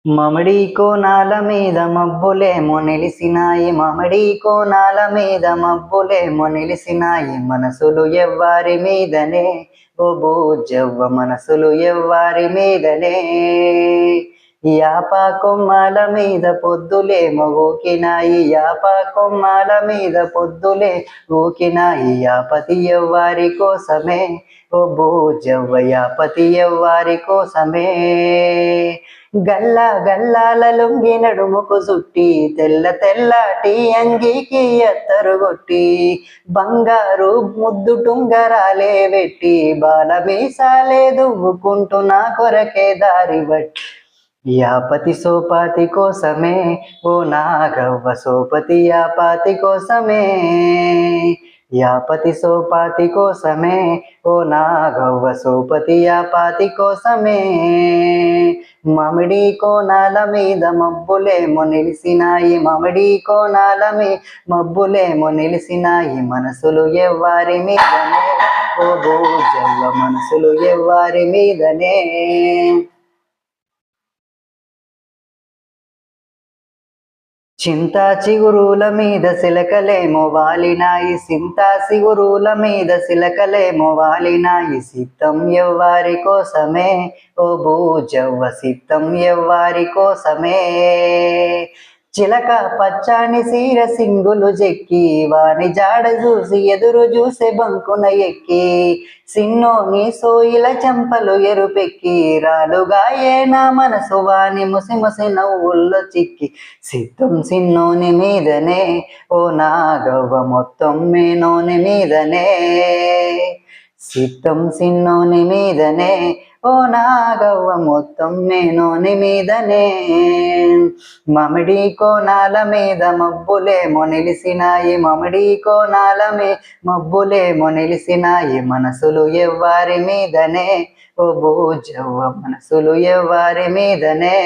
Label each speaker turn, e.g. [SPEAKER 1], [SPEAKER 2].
[SPEAKER 1] మమిడి కోనాల మీద మబ్బులేమో నిలిసినాయి, మమిడి కోనాల మీద మబ్బులేమో నిలిసినాయి, మనసులు ఎవ్వారి మీదనే ఓ బూజవ్వ, మనసులు ఎవ్వారి మీదనే. యాప కొమ్మల మీద పొద్దులేమో ఊకినాయి, యాప కొమ్మల మీద పొద్దులే ఊకినాయి, యాపతి ఎవ్వారి కోసమే ఓ బూజవ్వ, యాపతి ఎవ్వారి కోసమే. గల్ల గల్లాల లొంగి నడుముకు చుట్టి, తెల్ల తెల్లటి అంగీకి ఎత్తరుగొట్టి, బంగారు ముద్దు టుంగరాలే వెట్టి, బాల మీసాలే దువ్వుకుంటూ నా కొరకే దారి బట్టి, యాపతి సోపాతి కోసమే ఓ నాగవ్వ, సోపతి యాపాతి కోసమే, యాపతి సోపాతి కోసమే ఓ నాగవ్వ, సోపతి యాపాతి కోసమే. మామిడి కోనాల మీద మబ్బులేమో నిలిసినాయి, మామిడి కోనాల మబ్బులేమో నిలిసినాయి, మనసులు ఎవ్వారి మీదనే ఓ బూజవ్వ, మనసులు ఎవ్వారి మీదనే. చింతా చిగురుల మీద సిలకలేమో వాలినాయి, చింతా చిగురుల మీద సిలకలేమో వాలినాయి, సిత్తం ఎవ్వారి కోసమే ఓ బూజవ్వ, సిత్తం ఎవ్వారి కోసమే. చిలక పచ్చాని సీర సింగులు చెక్కి, వాని జాడ చూసి ఎదురు చూసే బంకున ఎక్కి, సిన్నోని సోయిల చెంపలు ఎరుపెక్కి, రాలుగాయే నా మనసు వాని ముసి ముసి నవ్వుల్లో చిక్కి, సిద్ధం సిన్నోని మీదనే ఓ నాగవ్వ, మొత్తం మేనోని మీదనే, సిద్ధం సిన్నోని మీదనే ఓ నాగవ్వ, మొత్తం మేనోని మీదనే. మమిడి కోనాల మీద మబ్బులేమో నిలిసినాయి, మమిడి కోనాల మబ్బులేమో నిలిసినాయి, మనసులు ఎవ్వారి మీదనే ఓ బూజవ్వ, మనసులు ఎవ్వారి మీదనే.